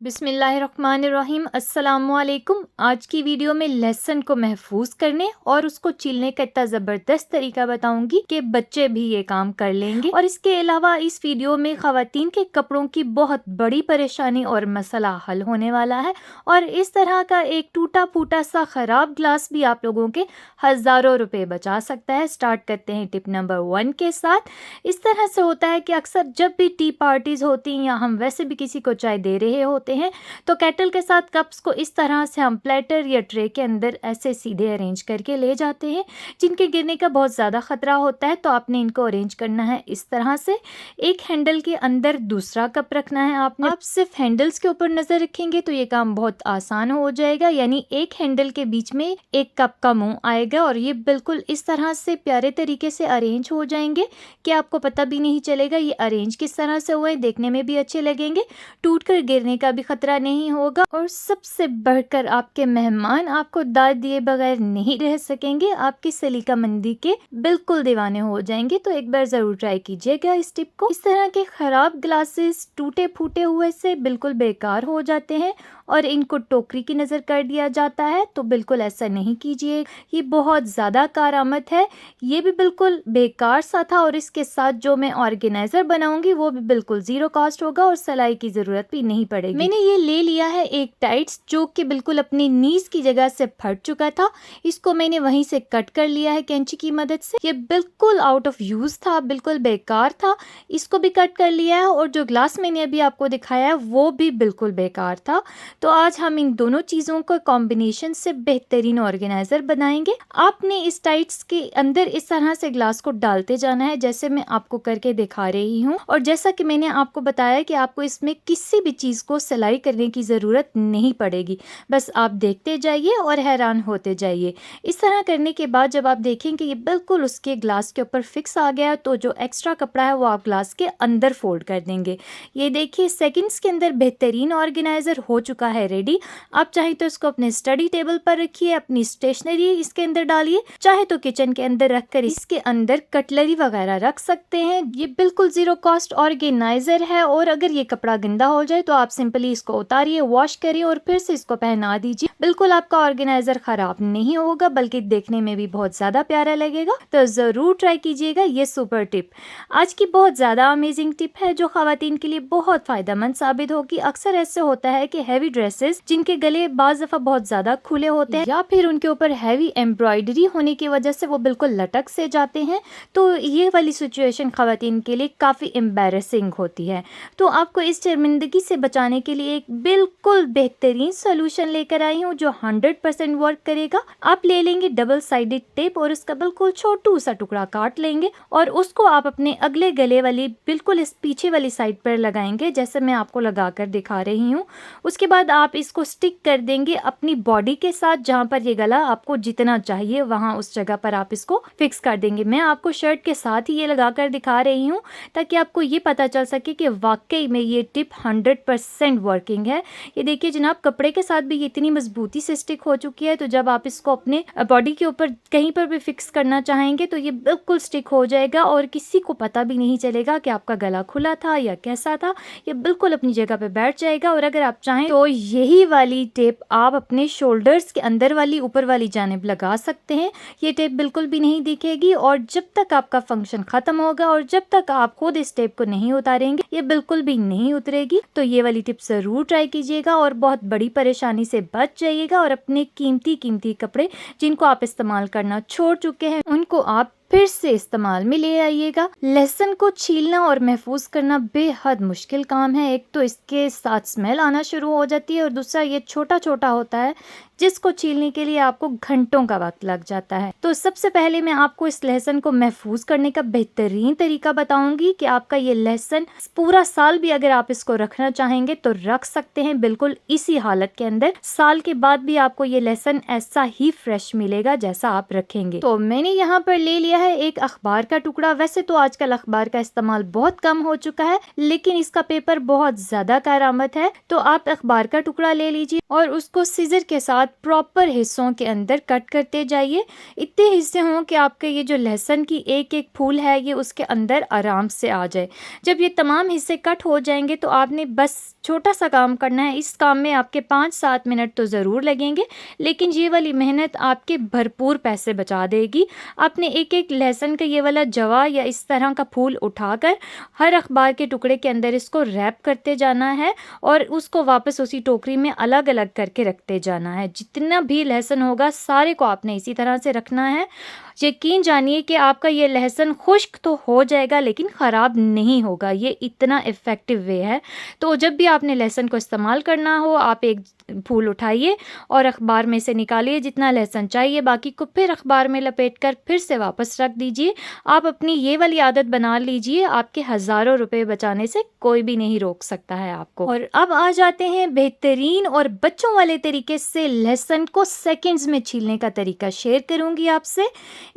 बिस्मिल्लाहिर्रहमानिर्रहीम अस्सलामुअलैकुम। आज की वीडियो में लहसुन को महफूज करने और उसको छीलने का इतना ज़बरदस्त तरीका बताऊंगी कि बच्चे भी ये काम कर लेंगे। और इसके अलावा इस वीडियो में ख़वातीन के कपड़ों की बहुत बड़ी परेशानी और मसला हल होने वाला है। और इस तरह का एक टूटा फूटा सा ख़राब ग्लास भी आप लोगों के हज़ारों रुपए बचा सकता है। स्टार्ट करते हैं टिप नंबर 1 के साथ। इस तरह से होता है कि अक्सर जब भी टी पार्टीज़ होती हैं या हम वैसे भी किसी को चाय दे रहे होते हैं तो केटल के साथ कप्स को इस तरह से हम प्लेटर या ट्रे के अंदर ऐसे सीधे अरेंज करके ले जाते हैं जिनके गिरने का बहुत ज़्यादा खतरा होता है। तो आपने इनको अरेंज करना है इस तरह से। एक हैंडल के अंदर दूसरा कप रखना है आपने। आप सिर्फ हैंडल्स के ऊपर नज़र रखेंगे तो ये काम बहुत आसान हो जाएगा। यानी एक हैंडल के बीच में एक कप का मुंह आएगा और ये बिल्कुल इस तरह से प्यारे तरीके से अरेंज हो जाएंगे कि आपको पता भी नहीं चलेगा ये अरेंज किस तरह से हुए। देखने में भी अच्छे लगेंगे, टूट कर गिरने का भी खतरा नहीं होगा। और सबसे बढ़कर आपके मेहमान आपको दाद दिए बगैर नहीं रह सकेंगे, आपकी सलीका मंदी के बिल्कुल दीवाने हो जाएंगे। तो एक बार जरूर ट्राई कीजिएगा इस टिप को। इस तरह के खराब ग्लासेस टूटे फूटे हुए से बिल्कुल बेकार हो जाते हैं और इनको टोकरी की नज़र कर दिया जाता है। तो बिल्कुल ऐसा नहीं कीजिए, ये बहुत ज़्यादा कारआमद है। ये भी बिल्कुल बेकार सा था और इसके साथ जो मैं ऑर्गेनाइज़र बनाऊंगी वो भी बिल्कुल ज़ीरो कॉस्ट होगा और सिलाई की ज़रूरत भी नहीं पड़ेगी। मैंने ये ले लिया है एक टाइट्स जो कि बिल्कुल अपनी नीज की जगह से फट चुका था। इसको मैंने वहीं से कट कर लिया है कैंची की मदद से। ये बिल्कुल आउट ऑफ यूज़ था, बिल्कुल बेकार था। इसको भी कट कर लिया है और जो ग्लास मैंने अभी आपको दिखाया है वो भी बिल्कुल बेकार था। तो आज हम इन दोनों चीज़ों को कॉम्बिनेशन से बेहतरीन ऑर्गेनाइज़र बनाएंगे। आपने इस टाइट्स के अंदर इस तरह से ग्लास को डालते जाना है जैसे मैं आपको करके दिखा रही हूँ। और जैसा कि मैंने आपको बताया कि आपको इसमें किसी भी चीज़ को सिलाई करने की ज़रूरत नहीं पड़ेगी, बस आप देखते जाइए और हैरान होते जाइए। इस तरह करने के बाद जब आप देखें कि ये बिल्कुल उसके ग्लास के ऊपर फिक्स आ गया तो जो एक्स्ट्रा कपड़ा है वो आप ग्लास के अंदर फोल्ड कर देंगे। ये देखिए सेकंड्स के अंदर बेहतरीन ऑर्गेनाइज़र हो चुका है रेडी। आप चाहे तो इसको अपने स्टडी टेबल पर रखिए, अपनी स्टेशनरी इसके अंदर डालिए, चाहे तो किचन के अंदर रखकर इसके अंदर कटलरी वगैरह रख सकते हैं। ये बिल्कुल ज़ीरो कॉस्ट ऑर्गेनाइज़र है और अगर ये कपड़ा गंदा हो जाए तो आप सिंपली इसको उतारिए, वॉश करिए और फिर से इसको पहना दीजिए। बिल्कुल आपका ऑर्गेनाइज़र ख़राब नहीं होगा बल्कि देखने में भी बहुत ज़्यादा प्यारा लगेगा। तो ज़रूर ट्राई कीजिएगा ये सुपर टिप। आज की बहुत ज़्यादा अमेजिंग टिप है जो ख़वातीन के लिए बहुत फ़ायदेमंद साबित होगी। अक्सर ऐसे होता है कि हैवी ड्रेसेस जिनके गले बाज़ दफ़ा बहुत ज़्यादा खुले होते हैं या फिर उनके ऊपर हैवी एम्ब्रॉयडरी होने की वजह से वो बिल्कुल लटक से जाते हैं, तो ये वाली सिचुएशन ख़वातीन के लिए काफ़ी एम्बैरेसिंग होती है। तो आपको इस शर्मिंदगी से बचाने के लिए एक बिल्कुल बेहतरीन सोल्यूशन लेकर आई हूँ जो 100% वर्क करेगा। आप ले लेंगे डबल साइडेड टेप और उसका बिल्कुल छोटू सा टुकड़ा काट लेंगे और उसको आप अपने अगले गले वाली बिल्कुल इस पीछे वाली साइड पर लगाएंगे जैसे मैं आपको लगा कर दिखा रही हूँ। उसके बाद आप इसको स्टिक कर देंगे अपनी बॉडी के साथ, जहाँ पर ये गला आपको जितना चाहिए वहाँ उस जगह पर आप इसको फिक्स कर देंगे। मैं आपको शर्ट के साथ ही ये लगा कर दिखा रही हूँ ताकि आपको ये पता चल सके कि वाकई में ये टिप 100% वर्किंग है। ये देखिए जनाब, कपड़े के साथ भी ये इतनी मजबूती से स्टिक हो चुकी है तो जब आप इसको अपने बॉडी के ऊपर कहीं पर भी फिक्स करना चाहेंगे तो ये बिल्कुल स्टिक हो जाएगा और किसी को पता भी नहीं चलेगा कि आपका गला खुला था या कैसा था। ये बिल्कुल अपनी जगह पे बैठ जाएगा। और अगर आप चाहें तो यही वाली टेप आप अपने शोल्डर्स के अंदर वाली ऊपर वाली जानिब लगा सकते हैं। ये टेप बिल्कुल भी नहीं दिखेगी और जब तक आपका फंक्शन खत्म होगा और जब तक आप खुद इस टेप को नहीं उतारेंगे ये बिल्कुल भी नहीं उतरेगी। तो ये वाली टिप जरूर ट्राई कीजिएगा और बहुत बड़ी परेशानी से बच जाइएगा और अपने कीमती कपड़े जिनको आप इस्तेमाल करना छोड़ चुके हैं उनको आप फिर से इस्तेमाल में ले आइएगा। लहसुन को छीलना और महफूज करना बेहद मुश्किल काम है। एक तो इसके साथ स्मेल आना शुरू हो जाती है और दूसरा ये छोटा छोटा होता है जिसको छीलने के लिए आपको घंटों का वक्त लग जाता है। तो सबसे पहले मैं आपको इस लहसुन को महफूज करने का बेहतरीन तरीका बताऊंगी कि आपका ये लहसुन पूरा साल भी अगर आप इसको रखना चाहेंगे तो रख सकते हैं बिल्कुल इसी हालत के अंदर। साल के बाद भी आपको ये लहसुन ऐसा ही फ्रेश मिलेगा जैसा आप रखेंगे। तो मैंने यहाँ पर ले लिया है एक अखबार का टुकड़ा। वैसे तो आजकल अखबार का इस्तेमाल बहुत कम हो चुका है, लेकिन इसका पेपर बहुत ज्यादा कारआमद है। तो आप अखबार का टुकड़ा ले लीजिए और उसको सीजर के साथ प्रॉपर हिस्सों के अंदर कट करते जाइए। इतने हिस्से हों कि आपके ये जो लहसुन की एक एक फूल है ये उसके अंदर आराम से आ जाए। जब ये तमाम हिस्से कट हो जाएंगे तो आपने बस छोटा सा काम करना है। इस काम में आपके 5-7 मिनट तो ज़रूर लगेंगे, लेकिन ये वाली मेहनत आपके भरपूर पैसे बचा देगी। आपने एक एक लहसुन का ये वाला जवा या इस तरह का फूल उठाकर हर अखबार के टुकड़े के अंदर इसको रैप करते जाना है और उसको वापस उसी टोकरी में अलग अलग करके रखते जाना है। जितना भी लहसुन होगा सारे को आपने इसी तरह से रखना है। यकीन जानिए कि आपका ये लहसुन खुश्क तो हो जाएगा लेकिन ख़राब नहीं होगा। ये इतना इफ़ेक्टिव वे है। तो जब भी आपने लहसुन को इस्तेमाल करना हो, आप एक फूल उठाइए और अखबार में से निकालिए जितना लहसुन चाहिए, बाकी को फिर अखबार में लपेटकर फिर से वापस रख दीजिए। आप अपनी ये वाली आदत बना लीजिए, आपके हज़ारों रुपए बचाने से कोई भी नहीं रोक सकता है आपको। और अब आ जाते हैं बेहतरीन और बच्चों वाले तरीके से लहसुन को सेकंड्स में छीलने का तरीका शेयर करूंगी आपसे।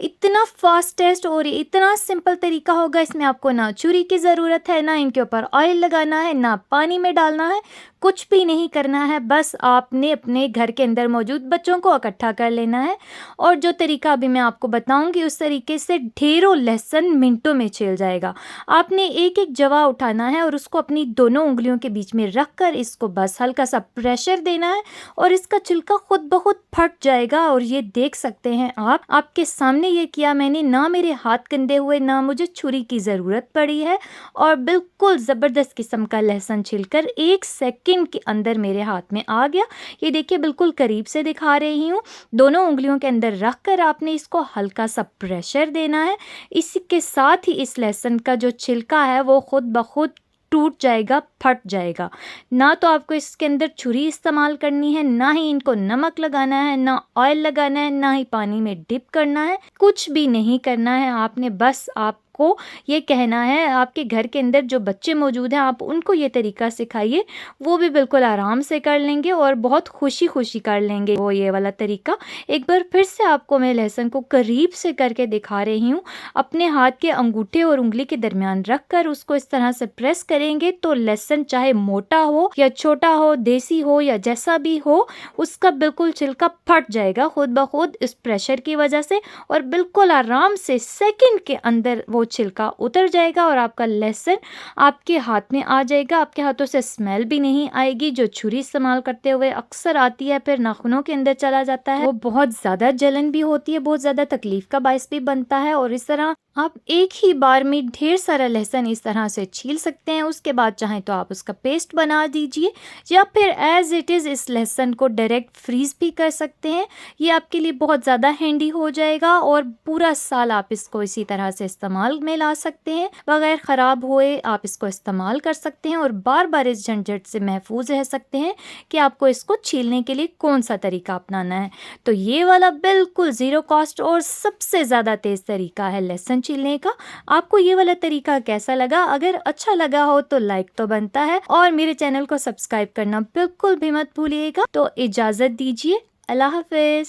इतना फास्टेस्ट और इतना सिंपल तरीका होगा। इसमें आपको ना छुरी की ज़रूरत है, ना इनके ऊपर ऑयल लगाना है, ना पानी में डालना है, कुछ भी नहीं करना है। बस आपने अपने घर के अंदर मौजूद बच्चों को इकट्ठा कर लेना है और जो तरीका अभी मैं आपको बताऊंगी उस तरीके से ढेरों लहसुन मिनटों में छिल जाएगा। आपने एक एक जवा उठाना है और उसको अपनी दोनों उंगलियों के बीच में रखकर इसको बस हल्का सा प्रेशर देना है और इसका छिलका खुद ब खुद फट जाएगा। और ये देख सकते हैं आप, आपके सामने ये किया मैंने, ना मेरे हाथ गंदे हुए, ना मुझे छुरी की ज़रूरत पड़ी है और बिल्कुल ज़बरदस्त किस्म का लहसुन छिलकर 1 सेकंड के अंदर मेरे हाथ में आ गया। ये देखिए बिल्कुल करीब से दिखा रही हूँ। दोनों उंगलियों के अंदर रख कर आपने इसको हल्का सा प्रेशर देना है। इसके साथ ही इस लहसुन का जो छिलका है वो खुद ब खुद टूट जाएगा, फट जाएगा। ना तो आपको इसके अंदर छुरी इस्तेमाल करनी है, ना ही इनको नमक लगाना है, ना ऑयल लगाना है, ना ही पानी में डिप करना है, कुछ भी नहीं करना है। आपने बस आपको ये कहना है, आपके घर के अंदर जो बच्चे मौजूद हैं आप उनको ये तरीका सिखाइए, वो भी बिल्कुल आराम से कर लेंगे और बहुत खुशी खुशी कर लेंगे वो ये वाला तरीका। एक बार फिर से आपको मैं लहसुन को करीब से करके दिखा रही हूँ। अपने हाथ के अंगूठे और उंगली के दरमियान रख कर उसको इस तरह से प्रेस करेंगे तो लहसुन चाहे मोटा हो या छोटा हो, देसी हो या जैसा भी हो, उसका बिल्कुल छिलका फट जाएगा खुद ब खुद इस प्रेशर की वजह से और बिल्कुल आराम से सेकंड के अंदर वो छिलका उतर जाएगा और आपका लहसुन आपके हाथ में आ जाएगा। आपके हाथों से स्मेल भी नहीं आएगी जो छुरी इस्तेमाल करते हुए अक्सर आती है, फिर नाखूनों के अंदर चला जाता है। वो बहुत ज़्यादा जलन भी होती है, बहुत ज़्यादा तकलीफ का बायस भी बनता है। और इस तरह आप एक ही बार में ढेर सारा लहसुन इस तरह से छील सकते हैं। उसके बाद चाहें तो आप उसका पेस्ट बना दीजिए या फिर एज इट इज़ इस लहसुन को डायरेक्ट फ्रीज भी कर सकते हैं। ये आपके लिए बहुत ज़्यादा हैंडी हो जाएगा और पूरा साल आप इसको इसी तरह से इस्तेमाल में ला सकते हैं, बगैर ख़राब हुए आप इसको इस्तेमाल कर सकते हैं और बार बार इस झंझट से महफूज रह सकते हैं कि आपको इसको छीलने के लिए कौन सा तरीका अपनाना है। तो ये वाला बिल्कुल ज़ीरो कॉस्ट और सबसे ज़्यादा तेज़ तरीका है लहसुन छीलने का। आपको ये वाला तरीका कैसा लगा? अगर अच्छा लगा हो तो लाइक तो बनता है और मेरे चैनल को सब्सक्राइब करना बिल्कुल भी मत भूलिएगा। तो इजाज़त दीजिए, अल्लाह हाफ़िज़।